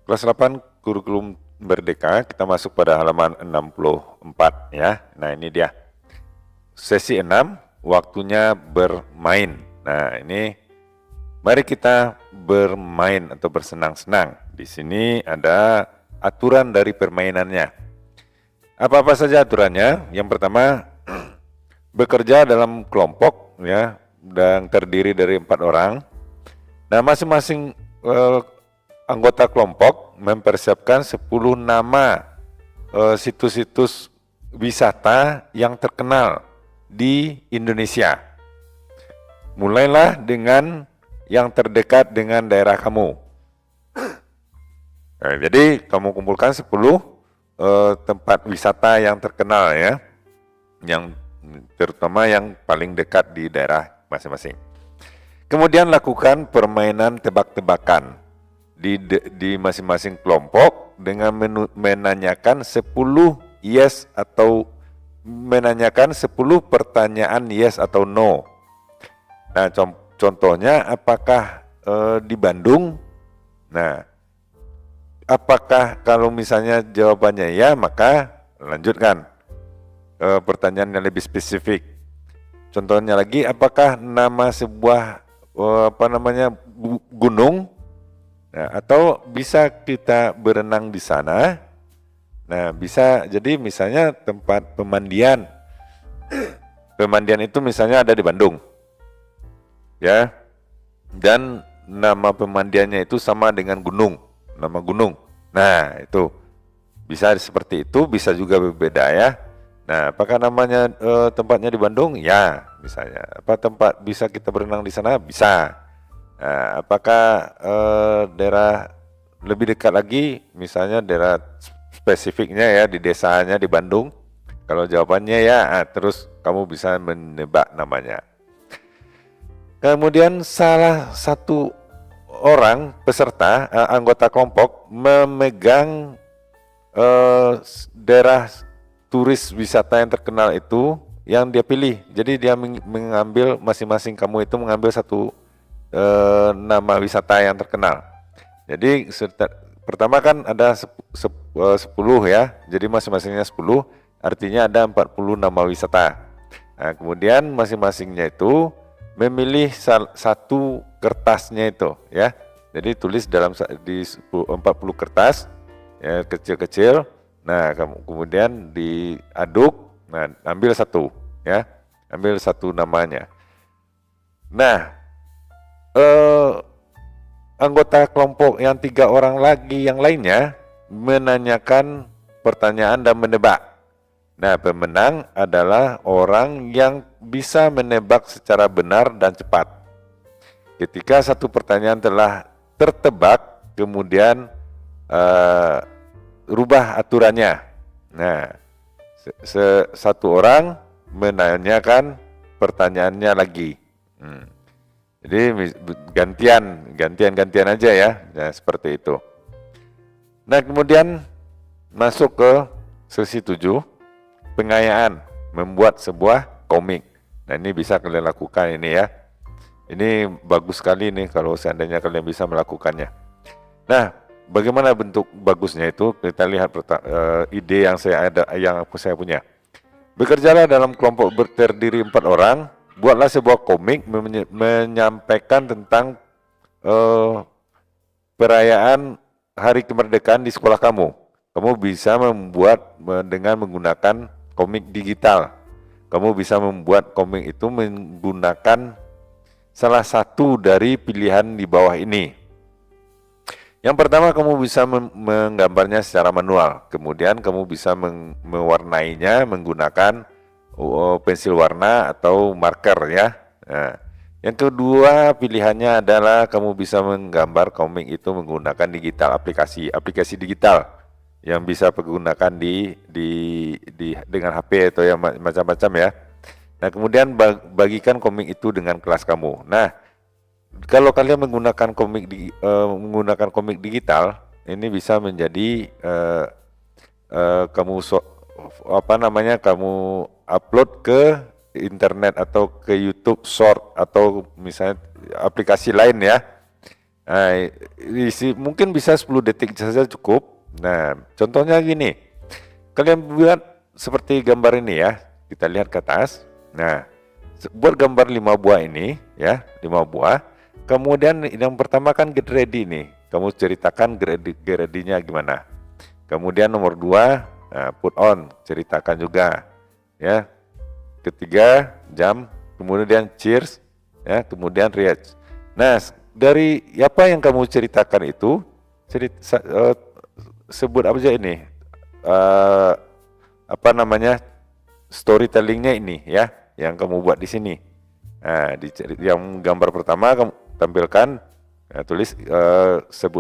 Kelas 8 kurikulum Merdeka, kita masuk pada halaman 64 ya. Nah, ini dia. Sesi 6, waktunya bermain. Nah, ini mari kita bermain atau bersenang-senang. Di sini ada aturan dari permainannya. Apa-apa saja aturannya? Yang pertama, bekerja dalam kelompok ya, dan terdiri dari 4 orang. Nah, masing-masing anggota kelompok mempersiapkan 10 nama situs-situs wisata yang terkenal di Indonesia. Mulailah dengan yang terdekat dengan daerah kamu. Nah, jadi kamu kumpulkan 10 tempat wisata yang terkenal ya, yang terutama yang paling dekat di daerah masing-masing. Kemudian lakukan permainan tebak-tebakan di masing-masing kelompok dengan menanyakan 10 yes atau menanyakan 10 pertanyaan yes atau no. Nah, contohnya apakah di Bandung? Nah, apakah kalau misalnya jawabannya ya, maka lanjutkan pertanyaan yang lebih spesifik. Contohnya lagi, apakah nama sebuah gunung? Nah, atau bisa kita berenang di sana. Nah, bisa jadi misalnya tempat pemandian. Pemandian itu misalnya ada di Bandung. Ya. Dan nama pemandiannya itu sama dengan gunung, nama gunung. Nah, itu bisa seperti itu, bisa juga berbeda ya. Nah, apakah namanya tempatnya di Bandung? Ya, misalnya. Apa tempat bisa kita berenang di sana? Bisa. Nah, apakah daerah lebih dekat lagi, misalnya daerah spesifiknya ya di desanya di Bandung? Kalau jawabannya ya, terus kamu bisa menebak namanya. Kemudian salah satu orang peserta anggota kelompok memegang daerah turis wisata yang terkenal itu yang dia pilih. Jadi dia mengambil masing-masing kamu itu mengambil satu nama wisata yang terkenal. Jadi pertama kan ada 10 ya. Jadi masing-masingnya 10, artinya ada 40 nama wisata. Nah, kemudian masing-masingnya itu memilih satu kertasnya itu ya. Jadi tulis di 40 kertas ya, kecil-kecil. Nah, kemudian diaduk, nah ambil satu ya, ambil satu namanya. Nah, anggota kelompok yang 3 orang lagi yang lainnya menanyakan pertanyaan dan menebak. Nah, pemenang adalah orang yang bisa menebak secara benar dan cepat. Ketika satu pertanyaan telah tertebak, kemudian rubah aturannya. Nah, satu orang menanyakan pertanyaannya lagi. Jadi gantian aja ya. Nah, seperti itu. Nah, kemudian masuk ke sesi 7, pengayaan, membuat sebuah komik. Nah, ini bisa kalian lakukan ini ya. Ini bagus sekali nih kalau seandainya kalian bisa melakukannya. Nah, bagaimana bentuk bagusnya itu? Kita lihat ide yang saya punya. Bekerjalah dalam kelompok terdiri 4 orang, buatlah sebuah komik menyampaikan tentang perayaan Hari Kemerdekaan di sekolah kamu. Kamu bisa membuat dengan menggunakan komik digital. Kamu bisa membuat komik itu menggunakan salah satu dari pilihan di bawah ini. Yang pertama, kamu bisa menggambarnya secara manual. Kemudian kamu bisa mewarnainya menggunakan pensil warna atau marker ya. Nah, yang kedua pilihannya adalah kamu bisa menggambar komik itu menggunakan digital, aplikasi digital yang bisa digunakan dengan HP atau yang macam-macam ya. Nah, kemudian bagikan komik itu dengan kelas kamu. Nah, kalau kalian menggunakan komik digital, ini bisa menjadi kamu upload ke internet atau ke YouTube Short atau misalnya aplikasi lain ya. Nah, mungkin bisa 10 detik saja cukup. Nah, contohnya gini, kalian buat seperti gambar ini ya, kita lihat ke atas. Nah, buat gambar 5 buah ini ya, 5 buah. Kemudian yang pertama kan get ready nih, kamu ceritakan get ready-nya gimana. Kemudian nomor 2, put on, ceritakan juga ya. Ketiga, jam, kemudian cheers ya, kemudian react. Nah, dari apa yang kamu ceritakan itu, sebut apa aja ini, apa namanya, storytellingnya ini ya, yang kamu buat di sini. Nah, yang gambar pertama kamu tampilkan, tulis,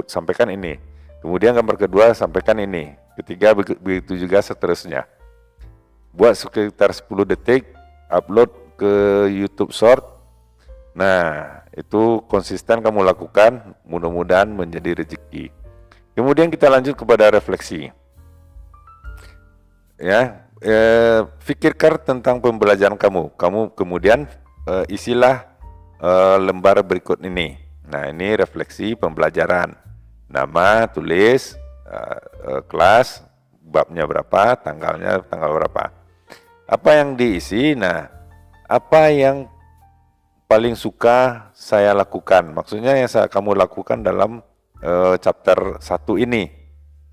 sampaikan ini. Kemudian gambar kedua sampaikan ini. Ketiga begitu juga seterusnya. Buat sekitar 10 detik, upload ke YouTube Short. Nah, itu konsisten kamu lakukan, mudah-mudahan menjadi rezeki. Kemudian kita lanjut kepada refleksi. Ya, pikirkan tentang pembelajaran kamu. Kamu kemudian isilah lembar berikut ini. Nah, ini refleksi pembelajaran. Nama, tulis, kelas, babnya berapa, tanggal berapa. Apa yang diisi? Nah, apa yang paling suka saya lakukan? Maksudnya yang kamu lakukan dalam chapter 1 ini.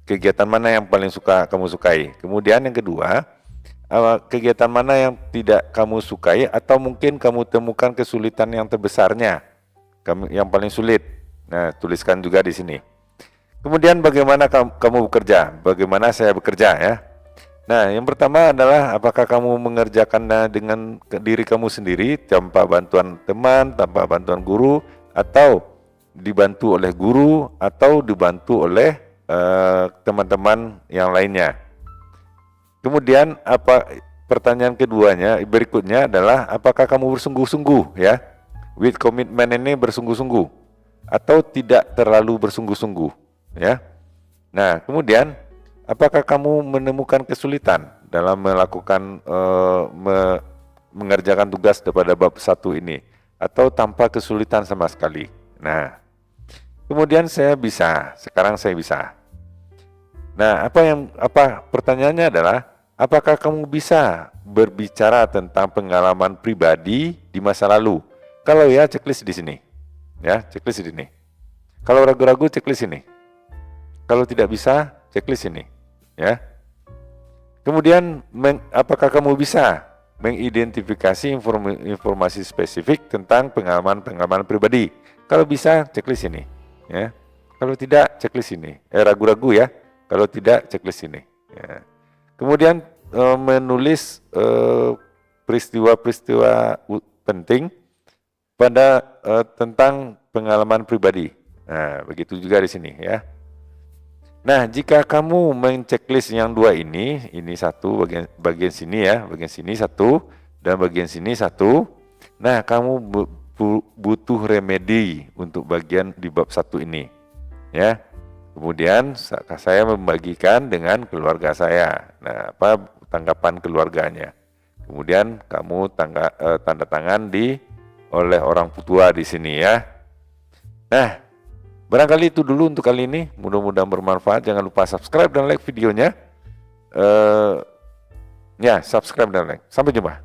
Kegiatan mana yang paling kamu sukai? Kemudian yang kedua, kegiatan mana yang tidak kamu sukai atau mungkin kamu temukan kesulitan yang terbesarnya, yang paling sulit. Nah, tuliskan juga di sini. Kemudian bagaimana kamu bekerja? Bagaimana saya bekerja ya? Nah, yang pertama adalah apakah kamu mengerjakannya dengan diri kamu sendiri tanpa bantuan teman, tanpa bantuan guru, atau dibantu oleh guru, atau dibantu oleh teman-teman yang lainnya. Kemudian pertanyaan keduanya berikutnya adalah apakah kamu bersungguh-sungguh ya? With commitment ini bersungguh-sungguh atau tidak terlalu bersungguh-sungguh ya. Nah, kemudian apakah kamu menemukan kesulitan dalam melakukan mengerjakan tugas pada bab 1 ini atau tanpa kesulitan sama sekali? Nah, kemudian sekarang saya bisa. Nah, pertanyaannya adalah apakah kamu bisa berbicara tentang pengalaman pribadi di masa lalu? Kalau ya, checklist di sini. Ya, checklist di sini. Kalau ragu-ragu, checklist ini. Kalau tidak bisa, checklist ini. Ya. Kemudian apakah kamu bisa mengidentifikasi informasi spesifik tentang pengalaman pribadi? Kalau bisa, checklist ini ya. Kalau tidak, checklist ini. Ragu-ragu ya. Kalau tidak, checklist ini ya. Kemudian menulis peristiwa-peristiwa penting tentang pengalaman pribadi. Nah, begitu juga di sini ya. Nah, jika kamu men-checklist yang 2 ini satu bagian sini ya, bagian sini satu dan bagian sini satu. Nah, kamu butuh remedi untuk bagian di bab 1 ini. Ya. Kemudian saya membagikan dengan keluarga saya. Nah, apa tanggapan keluarganya? Kemudian kamu tanda tangan oleh orang tua di sini ya. Nah, barangkali itu dulu untuk kali ini. Mudah-mudahan bermanfaat. Jangan lupa subscribe dan like videonya. Ya, subscribe dan like. Sampai jumpa.